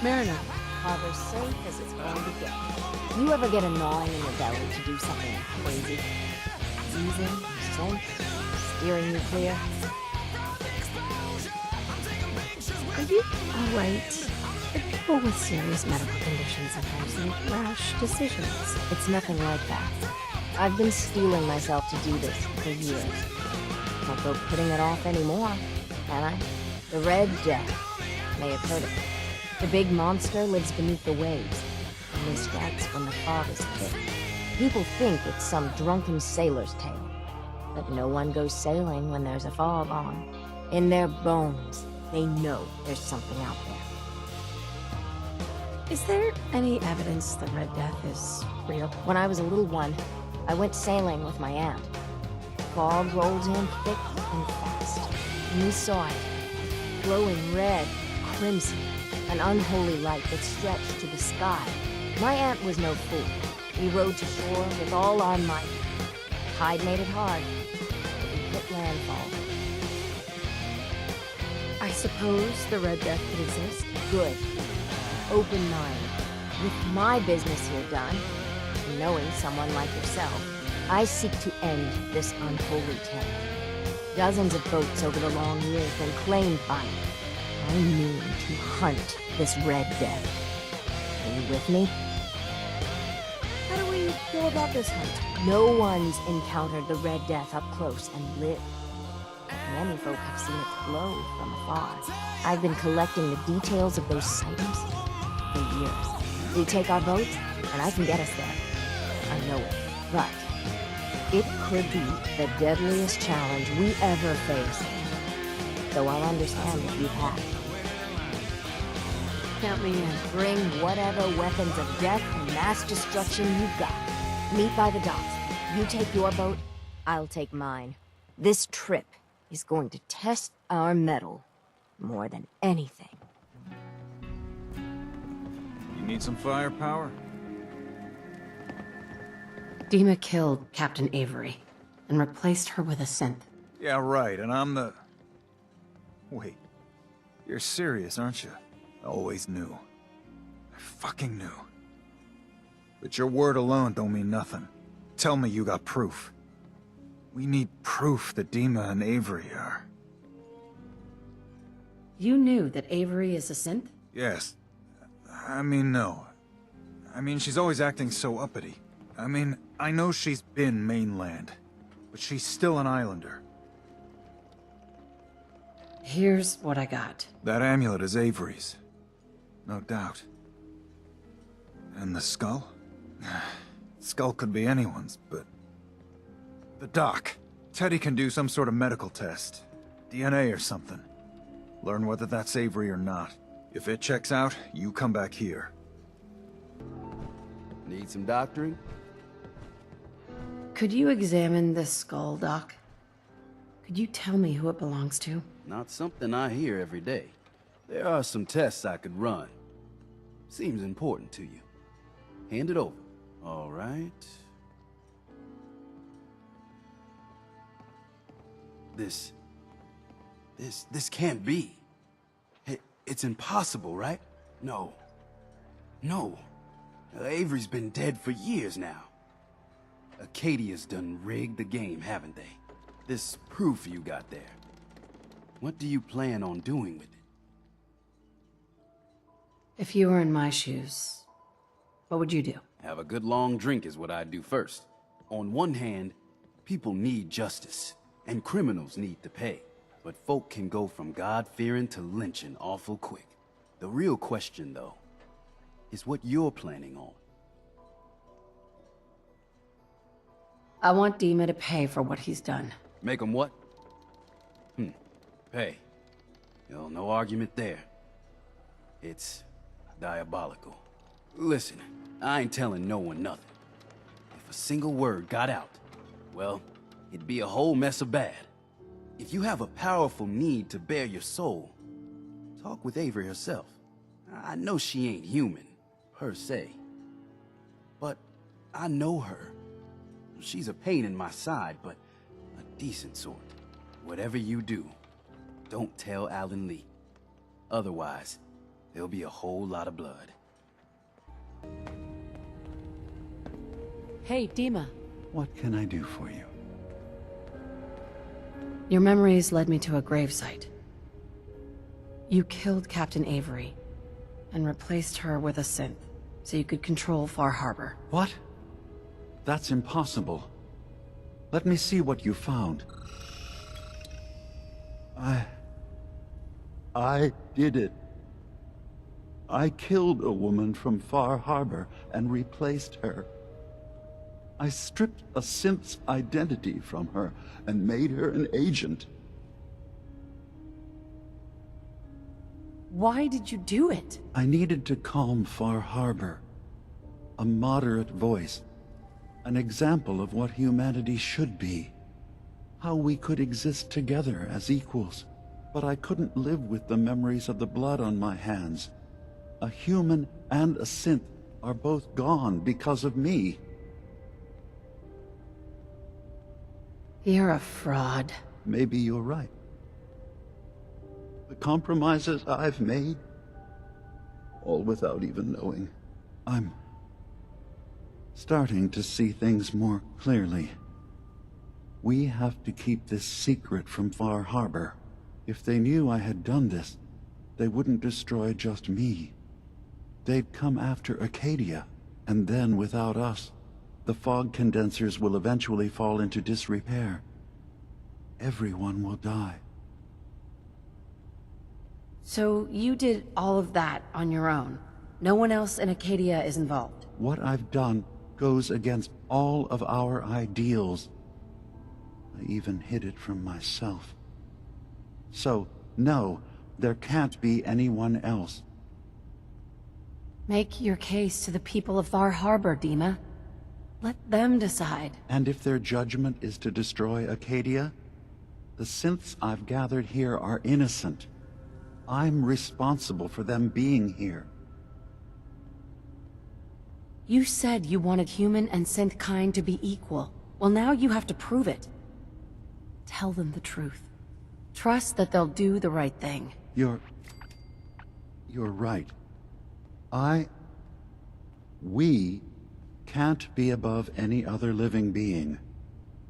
Mariner. Harbor safe as it's going to get. You ever get a gnawing in your belly to do something crazy? Easing, safe, steering you clear? Are you alright? People with serious medical conditions sometimes make rash decisions. It's nothing like that. I've been steeling myself to do this for years. Can't go putting it off anymore, can I? The Red Death. May have heard of it. The big monster lives beneath the waves. Only strikes when the fog is thick. People think it's some drunken sailor's tale. But no one goes sailing when there's a fog on. In their bones, they know there's something out there. Is there any evidence the Red Death is real? When I was a little one, I went sailing with my aunt. Fog rolled in thick and fast, and we saw it, glowing red, crimson, an unholy light that stretched to the sky. My aunt was no fool. We rowed to shore with all our might. Tide made it hard, but we hit landfall. I suppose the Red Death could exist? Good. Open mind. With my business here done, and knowing someone like yourself, I seek to end this unholy tale. Dozens of boats over the long years been claimed by me. I mean to hunt this Red Death. Are you with me? How do we go about this hunt? No one's encountered the Red Death up close and lived. Many folk have seen it glow from afar. I've been collecting the details of those sightings for years. We take our boat, and I can get us there. I know it. But it could be the deadliest challenge we ever face. So I'll understand if you have. Count me in. Bring whatever weapons of death and mass destruction you've got. Meet by the docks. You take your boat, I'll take mine. This trip is going to test our mettle more than anything. You need some firepower? Dima killed Captain Avery and replaced her with a synth. Yeah, right, and I'm the... Wait. You're serious, aren't you? I always knew. I fucking knew. But your word alone don't mean nothing. Tell me you got proof. We need proof that Dima and Avery are... You knew that Avery is a synth? Yes. I mean, no. I mean, she's always acting so uppity. I mean, I know she's been mainland, but she's still an islander. Here's what I got. That amulet is Avery's. No doubt. And the skull? Skull could be anyone's, but... The doc. Teddy can do some sort of medical test. DNA or something. Learn whether that's Avery or not. If it checks out, you come back here. Need some doctoring? Could you examine this skull, Doc? Could you tell me who it belongs to? Not something I hear every day. There are some tests I could run. Seems important to you. Hand it over. All right. This can't be. It's impossible, right? No. No. Avery's been dead for years now. Acadia's done rigged the game, haven't they? This proof you got there. What do you plan on doing with it? If you were in my shoes, what would you do? Have a good long drink is what I'd do first. On one hand, people need justice, and criminals need to pay. But folk can go from God-fearing to lynching awful quick. The real question, though, is what you're planning on. I want Dima to pay for what he's done. Make him what? Pay. Well, no argument there. It's diabolical. Listen, I ain't telling no one nothing. If a single word got out, well, it'd be a whole mess of bad. If you have a powerful need to bare your soul, talk with Avery herself. I know she ain't human, per se. But I know her. She's a pain in my side, but a decent sort. Whatever you do, don't tell Alan Lee. Otherwise, there'll be a whole lot of blood. Hey, Dima. What can I do for you? Your memories led me to a gravesite. You killed Captain Avery and replaced her with a synth so you could control Far Harbor. What? That's impossible. Let me see what you found. I did it. I killed a woman from Far Harbor and replaced her. I stripped a synth's identity from her and made her an agent. Why did you do it? I needed to calm Far Harbor. A moderate voice. An example of what humanity should be. How we could exist together as equals. But I couldn't live with the memories of the blood on my hands. A human and a synth are both gone because of me. You're a fraud. Maybe you're right. The compromises I've made, all without even knowing. I'm starting to see things more clearly. We have to keep this secret from Far Harbor. If they knew I had done this, they wouldn't destroy just me. They'd come after Acadia, and then without us, the fog condensers will eventually fall into disrepair. Everyone will die. So you did all of that on your own? No one else in Acadia is involved? What I've done goes against all of our ideals. I even hid it from myself. So, no, there can't be anyone else. Make your case to the people of Far Harbor, Dima. Let them decide. And if their judgment is to destroy Acadia, the synths I've gathered here are innocent. I'm responsible for them being here. You said you wanted human and synth kind to be equal. Well, now you have to prove it. Tell them the truth. Trust that they'll do the right thing. You're right. We can't be above any other living being.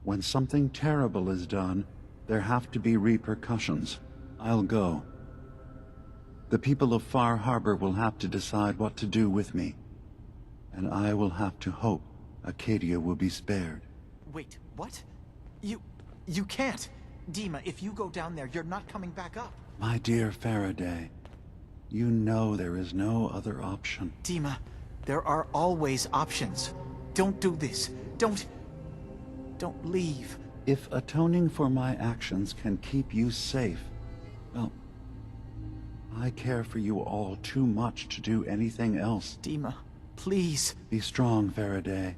When something terrible is done, there have to be repercussions. I'll go. The people of Far Harbor will have to decide what to do with me. And I will have to hope Acadia will be spared. Wait, what? You can't! Dima, if you go down there, you're not coming back up. My dear Faraday, you know there is no other option. Dima, there are always options. Don't do this. Don't leave. If atoning for my actions can keep you safe, well, I care for you all too much to do anything else. Dima, please. Be strong, Faraday.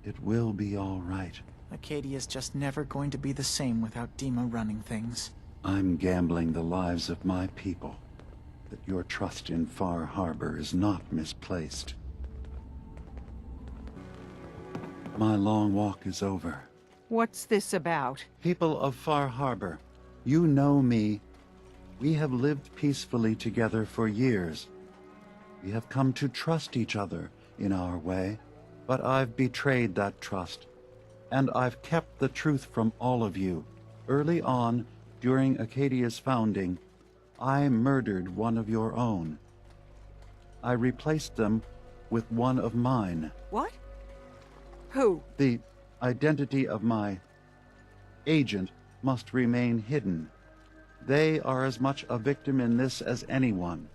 It will be all right. Acadia's just never going to be the same without Dima running things. I'm gambling the lives of my people that your trust in Far Harbor is not misplaced. My long walk is over. What's this about? People of Far Harbor, you know me. We have lived peacefully together for years. We have come to trust each other in our way, but I've betrayed that trust. And I've kept the truth from all of you. Early on, during Acadia's founding, I murdered one of your own. I replaced them with one of mine. What? Who? The identity of my agent must remain hidden. They are as much a victim in this as anyone.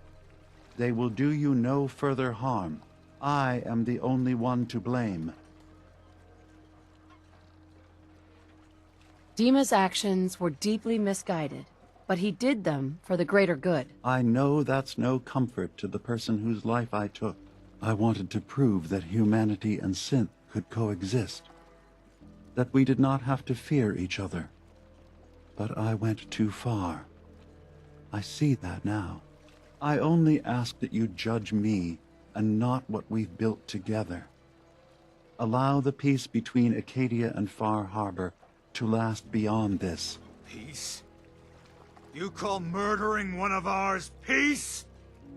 They will do you no further harm. I am the only one to blame. Dima's actions were deeply misguided, but he did them for the greater good. I know that's no comfort to the person whose life I took. I wanted to prove that humanity and synth could coexist. That we did not have to fear each other. But I went too far. I see that now. I only ask that you judge me and not what we've built together. Allow the peace between Acadia and Far Harbor to last beyond this. Peace? You call murdering one of ours peace?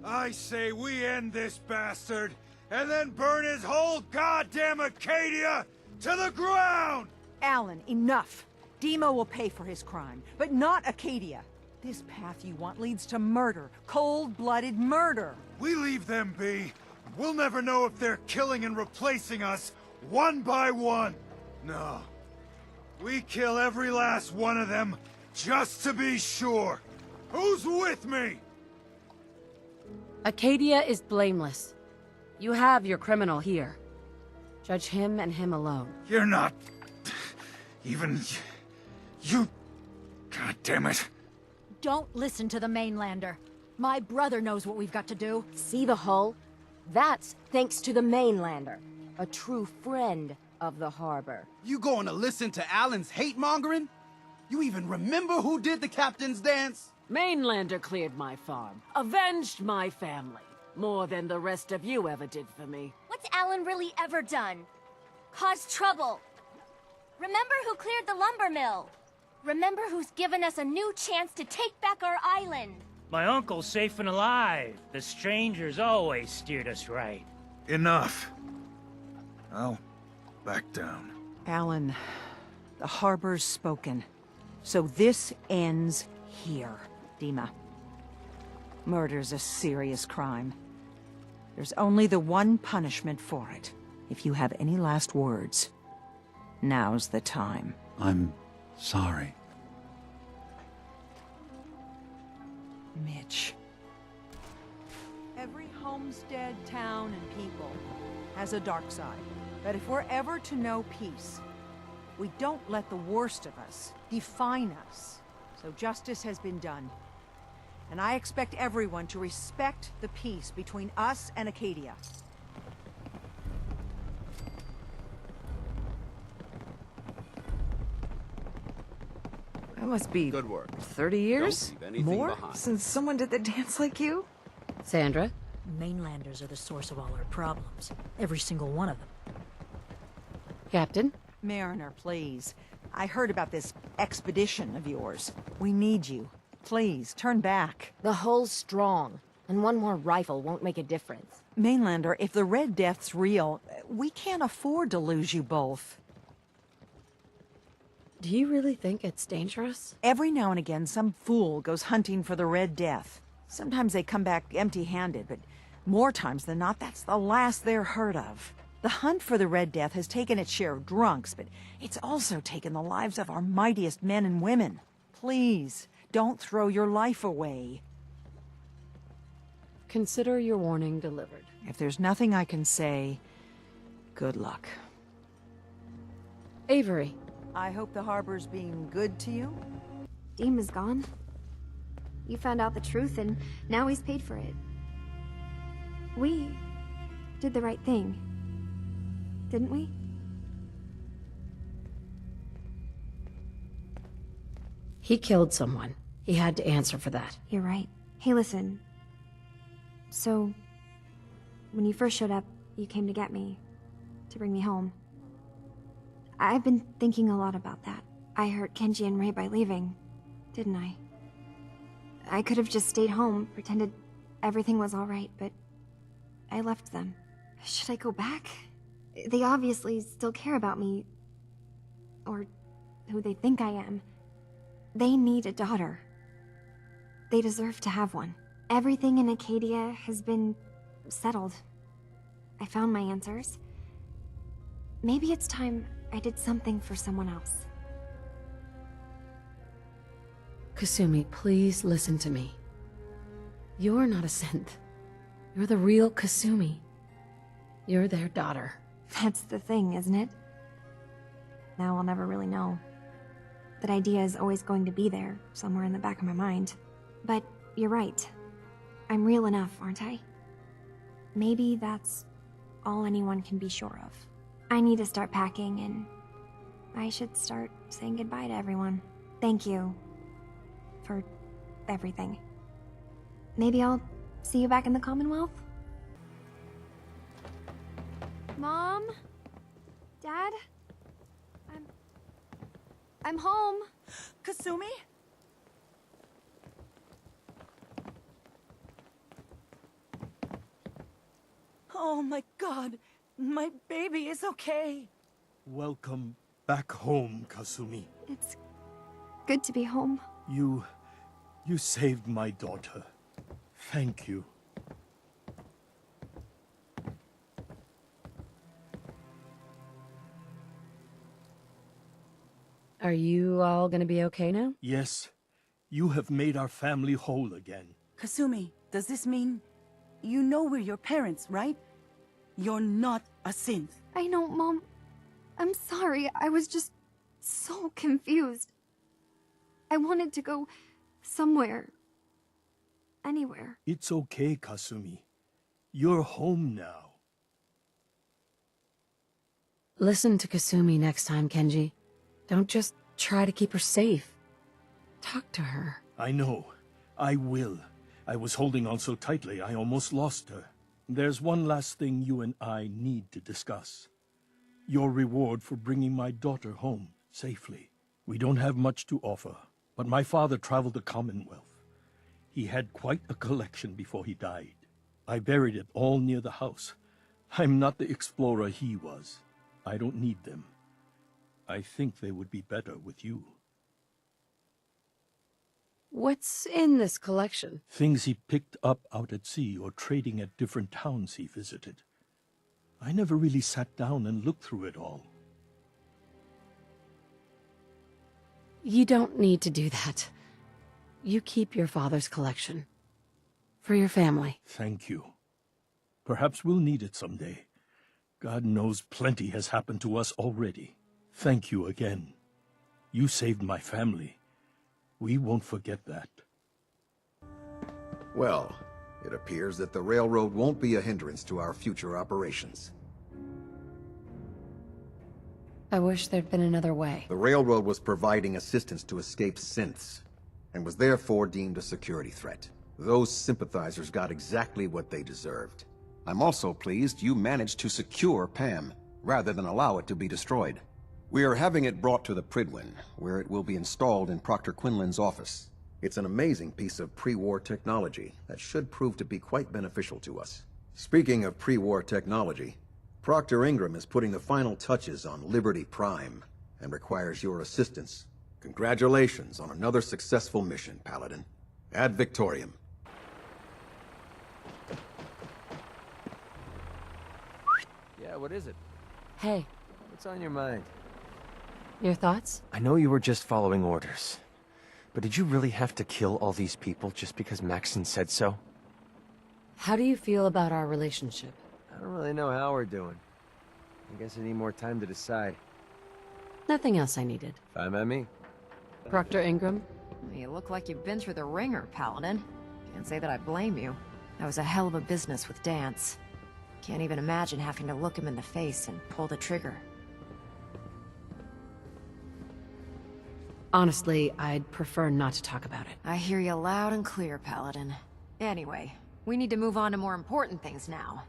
I say we end this bastard, and then burn his whole goddamn Acadia to the ground! Alan, enough. Demo will pay for his crime, but not Acadia. This path you want leads to murder. Cold-blooded murder. We leave them be. We'll never know if they're killing and replacing us, one by one. No. We kill every last one of them, just to be sure. Who's with me? Acadia is blameless. You have your criminal here. Judge him and him alone. You're not... even... you... God damn it. Don't listen to the mainlander. My brother knows what we've got to do. See the hull? That's thanks to the mainlander, a true friend of the harbor. You going to listen to Alan's hate-mongering? You even remember who did the captain's dance? Mainlander cleared my farm, avenged my family, more than the rest of you ever did for me. What's Alan really ever done? Caused trouble. Remember who cleared the lumber mill. Remember who's given us a new chance to take back our island. My uncle's safe and alive. The strangers always steered us right. Enough. I'll back down. Alan, the harbor's spoken. So this ends here, Dima. Murder's a serious crime. There's only the one punishment for it. If you have any last words, now's the time. I'm sorry. Mitch. Every homestead, town, and people has a dark side. But if we're ever to know peace, we don't let the worst of us define us. So justice has been done. And I expect everyone to respect the peace between us and Acadia. That must be Good work. 30 years? Don't leave anything More? behind. Since someone did the dance like you? Sandra? Mainlanders are the source of all our problems. Every single one of them. Captain? Mariner, please. I heard about this expedition of yours. We need you. Please, turn back. The hull's strong, and one more rifle won't make a difference. Mainlander, if the Red Death's real, we can't afford to lose you both. Do you really think it's dangerous? Every now and again, some fool goes hunting for the Red Death. Sometimes they come back empty-handed, but more times than not, that's the last they're heard of. The hunt for the Red Death has taken its share of drunks, but it's also taken the lives of our mightiest men and women. Please, don't throw your life away. Consider your warning delivered. If there's nothing I can say, good luck. Avery. I hope the harbor's being good to you. Deem is gone. You found out the truth and now he's paid for it. We did the right thing, didn't we? He killed someone. He had to answer for that. You're right. Hey, listen. So, when you first showed up, you came to get me, to bring me home. I've been thinking a lot about that. I hurt Kenji and Ray by leaving, didn't I? I could have just stayed home, pretended everything was alright, but I left them. Should I go back? They obviously still care about me. Or who they think I am. They need a daughter. They deserve to have one. Everything in Acadia has been settled. I found my answers. Maybe it's time I did something for someone else. Kasumi, please listen to me. You're not a synth. You're the real Kasumi. You're their daughter. That's the thing, isn't it? Now I'll never really know. That idea is always going to be there, somewhere in the back of my mind. But you're right. I'm real enough, aren't I? Maybe that's all anyone can be sure of. I need to start packing, and I should start saying goodbye to everyone. Thank you for everything. Maybe I'll see you back in the Commonwealth? Mom? Dad? I'm home. Kasumi? Oh my god, my baby is okay. Welcome back home, Kasumi. It's good to be home. You saved my daughter. Thank you. Are you all gonna be okay now? Yes, you have made our family whole again. Kasumi, does this mean you know we're your parents, right? You're not a synth. I know, Mom. I'm sorry. I was just so confused. I wanted to go somewhere. Anywhere. It's okay, Kasumi. You're home now. Listen to Kasumi next time, Kenji. Don't just try to keep her safe. Talk to her. I know. I will. I was holding on so tightly, I almost lost her. There's one last thing you and I need to discuss. Your reward for bringing my daughter home safely. We don't have much to offer, but my father traveled the Commonwealth. He had quite a collection before he died. I buried it all near the house. I'm not the explorer he was. I don't need them. I think they would be better with you. What's in this collection? Things he picked up out at sea or trading at different towns he visited. I never really sat down and looked through it all. You don't need to do that. You keep your father's collection. For your family. Thank you. Perhaps we'll need it someday. God knows plenty has happened to us already. Thank you again. You saved my family. We won't forget that. Well, it appears that the railroad won't be a hindrance to our future operations. I wish there'd been another way. The railroad was providing assistance to escaped synths, and was therefore deemed a security threat. Those sympathizers got exactly what they deserved. I'm also pleased you managed to secure Pam, rather than allow it to be destroyed. We are having it brought to the Pridwin, where it will be installed in Proctor Quinlan's office. It's an amazing piece of pre-war technology that should prove to be quite beneficial to us. Speaking of pre-war technology, Proctor Ingram is putting the final touches on Liberty Prime, and requires your assistance. Congratulations on another successful mission, Paladin. Ad Victoriam. Yeah, what is it? Hey. What's on your mind? Your thoughts? I know you were just following orders, but did you really have to kill all these people just because Maxon said so? How do you feel about our relationship? I don't really know how we're doing. I guess I need more time to decide. Nothing else I needed. Fine by me. Proctor Ingram? You look like you've been through the ringer, Paladin. Can't say that I blame you. That was a hell of a business with Dance. Can't even imagine having to look him in the face and pull the trigger. Honestly, I'd prefer not to talk about it. I hear you loud and clear, Paladin. Anyway, we need to move on to more important things now.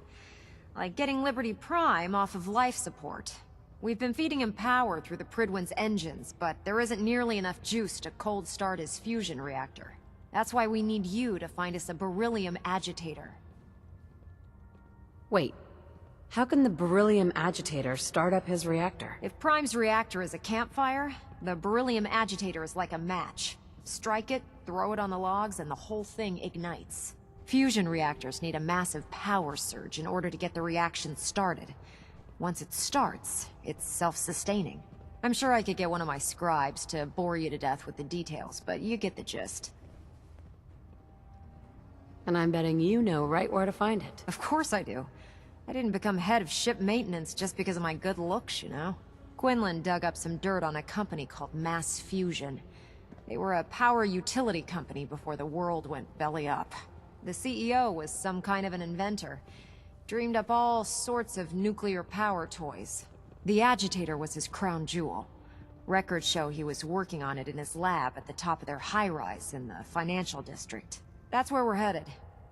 Like getting Liberty Prime off of life support. We've been feeding him power through the Pridwin's engines, but there isn't nearly enough juice to cold start his fusion reactor. That's why we need you to find us a beryllium agitator. Wait, how can the beryllium agitator start up his reactor? If Prime's reactor is a campfire, the beryllium agitator is like a match. Strike it, throw it on the logs, and the whole thing ignites. Fusion reactors need a massive power surge in order to get the reaction started. Once it starts, it's self-sustaining. I'm sure I could get one of my scribes to bore you to death with the details, but you get the gist. And I'm betting you know right where to find it. Of course I do. I didn't become head of ship maintenance just because of my good looks, you know? Quinlan dug up some dirt on a company called Mass Fusion. They were a power utility company before the world went belly up. The CEO was some kind of an inventor. Dreamed up all sorts of nuclear power toys. The agitator was his crown jewel. Records show he was working on it in his lab at the top of their high-rise in the financial district. That's where we're headed.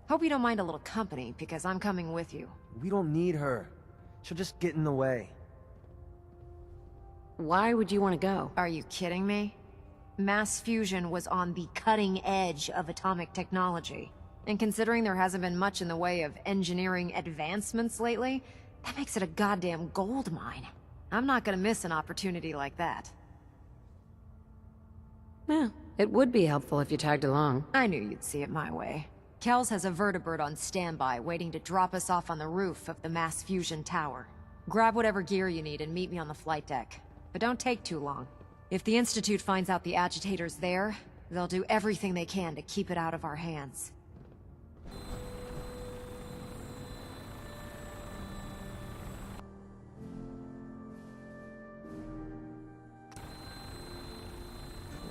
Hope you don't mind a little company, because I'm coming with you. We don't need her. She'll just get in the way. Why would you want to go? Are you kidding me? Mass fusion was on the cutting edge of atomic technology. And considering there hasn't been much in the way of engineering advancements lately, that makes it a goddamn gold mine. I'm not gonna miss an opportunity like that. Yeah, it would be helpful if you tagged along. I knew you'd see it my way. Kells has a vertibird on standby, waiting to drop us off on the roof of the mass fusion tower. Grab whatever gear you need and meet me on the flight deck. But don't take too long. If the Institute finds out the agitator's there, they'll do everything they can to keep it out of our hands.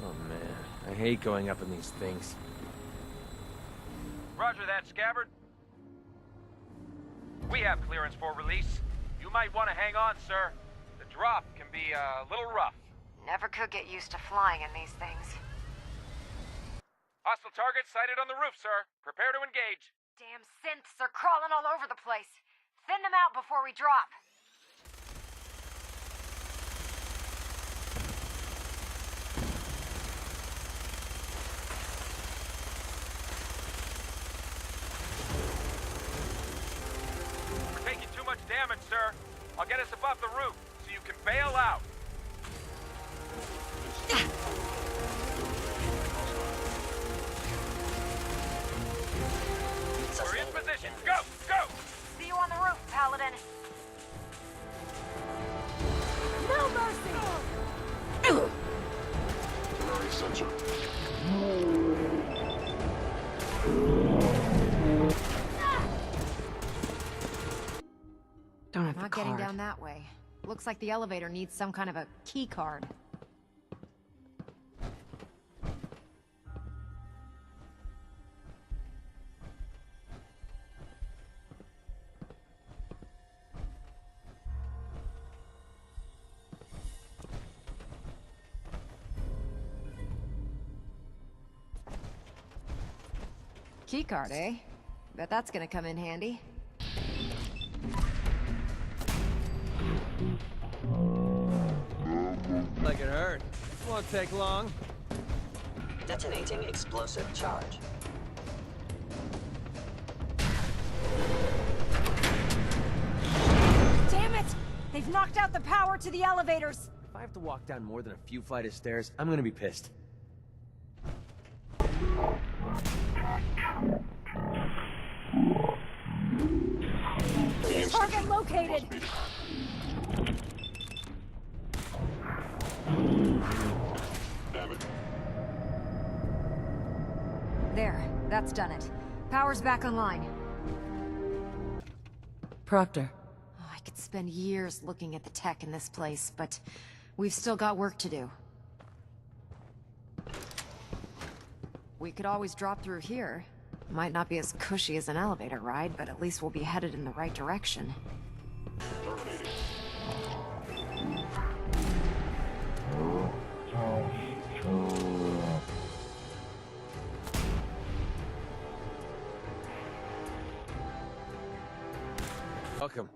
Oh man, I hate going up in these things. Roger that, Scabbard. We have clearance for release. You might want to hang on, sir. The drop can be a little rough. Never could get used to flying in these things. Hostile target sighted on the roof, sir. Prepare to engage. Damn synths are crawling all over the place. Thin them out before we drop. We're taking too much damage, sir. I'll get us above the roof so you can bail out. We're in position. Go! Go! See you on the roof, Paladin. No mercy! Don't have Not the getting card. down that way. Looks like the elevator needs some kind of a key card. Key card, eh? Bet that's gonna come in handy. Like it hurt. Won't take long. Detonating explosive charge. Damn it! They've knocked out the power to the elevators! If I have to walk down more than a few flights of stairs, I'm gonna be pissed. Target located! There, that's done it. Power's back online. Proctor. Oh, I could spend years looking at the tech in this place, but we've still got work to do. We could always drop through here. Might not be as cushy as an elevator ride, but at least we'll be headed in the right direction. Welcome.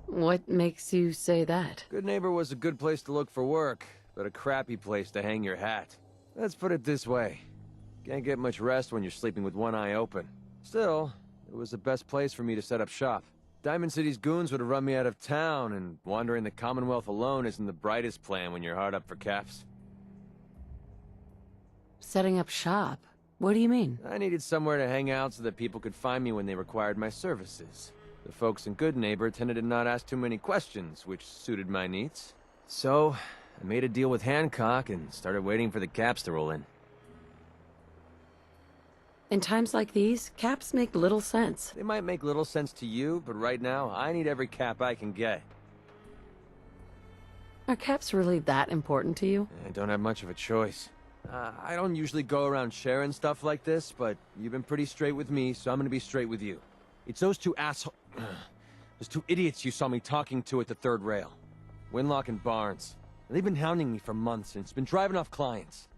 What makes you say that? Good Neighbor was a good place to look for work, but a crappy place to hang your hat. Let's put it this way. Can't get much rest when you're sleeping with one eye open. Still, it was the best place for me to set up shop. Diamond City's goons would have run me out of town, and wandering the Commonwealth alone isn't the brightest plan when you're hard up for caps. Setting up shop? What do you mean? I needed somewhere to hang out so that people could find me when they required my services. The folks in Good Neighbor tended to not ask too many questions, which suited my needs. So, I made a deal with Hancock and started waiting for the caps to roll in. In times like these, caps make little sense. They might make little sense to you, but right now, I need every cap I can get. Are caps really that important to you? I don't have much of a choice. I don't usually go around sharing stuff like this, but you've been pretty straight with me, so I'm gonna be straight with you. It's those two those two idiots you saw me talking to at the third rail. Winlock and Barnes. They've been hounding me for months, and it's been driving off clients.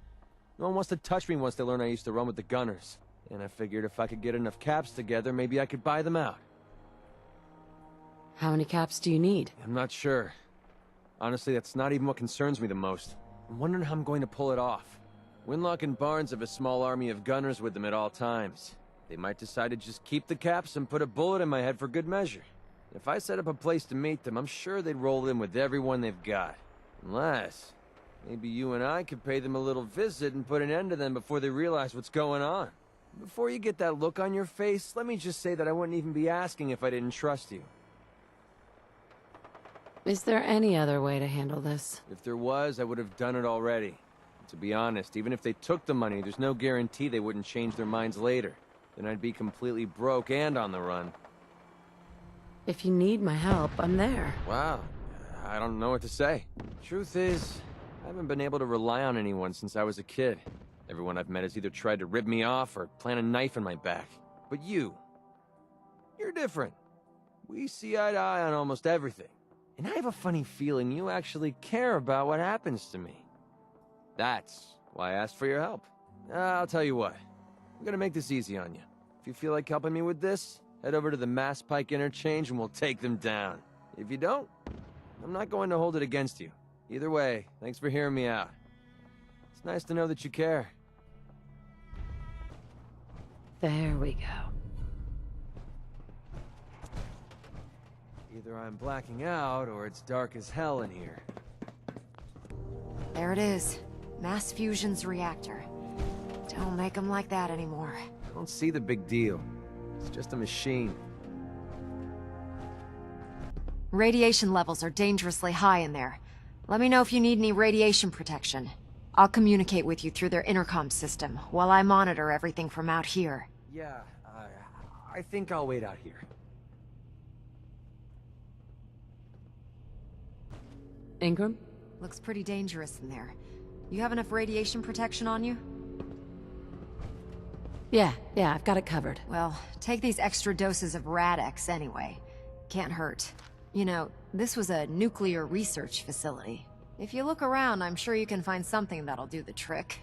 No one wants to touch me once they learn I used to run with the Gunners. And I figured if I could get enough caps together, maybe I could buy them out. How many caps do you need? I'm not sure. Honestly, that's not even what concerns me the most. I'm wondering how I'm going to pull it off. Winlock and Barnes have a small army of gunners with them at all times. They might decide to just keep the caps and put a bullet in my head for good measure. If I set up a place to meet them, I'm sure they'd roll in with everyone they've got. Unless, maybe you and I could pay them a little visit and put an end to them before they realize what's going on. Before you get that look on your face, let me just say that I wouldn't even be asking if I didn't trust you. Is there any other way to handle this? If there was, I would have done it already. To be honest, even if they took the money, there's no guarantee they wouldn't change their minds later. Then I'd be completely broke and on the run. If you need my help, I'm there. Wow. I don't know what to say. Truth is, I haven't been able to rely on anyone since I was a kid. Everyone I've met has either tried to rip me off or plant a knife in my back. But you're different. We see eye to eye on almost everything. And I have a funny feeling you actually care about what happens to me. That's why I asked for your help. I'll tell you what. I'm gonna make this easy on you. If you feel like helping me with this, head over to the Mass Pike interchange and we'll take them down. If you don't, I'm not going to hold it against you. Either way, thanks for hearing me out. It's nice to know that you care. There we go. Either I'm blacking out, or it's dark as hell in here. There it is. Mass Fusion's reactor. Don't make them like that anymore. I don't see the big deal. It's just a machine. Radiation levels are dangerously high in there. Let me know if you need any radiation protection. I'll communicate with you through their intercom system, while I monitor everything from out here. Yeah, I think I'll wait out here. Ingram? Looks pretty dangerous in there. You have enough radiation protection on you? Yeah, I've got it covered. Well, take these extra doses of Rad-X anyway. Can't hurt. You know, this was a nuclear research facility. If you look around, I'm sure you can find something that'll do the trick.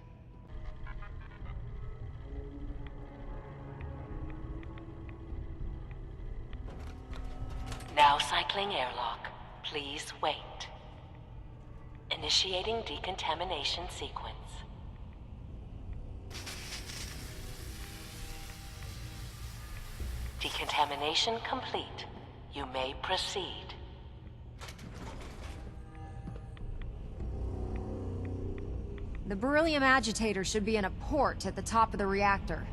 Now cycling airlock. Please wait. Initiating decontamination sequence. Decontamination complete. You may proceed. The beryllium agitator should be in a port at the top of the reactor.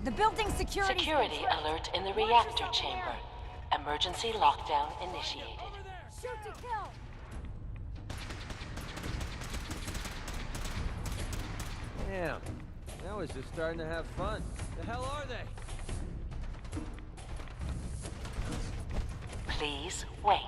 The building's security alert in the reactor chamber. Emergency lockdown initiated. Shoot to kill! Damn. Now it's just starting to have fun. The hell are they? Please wait.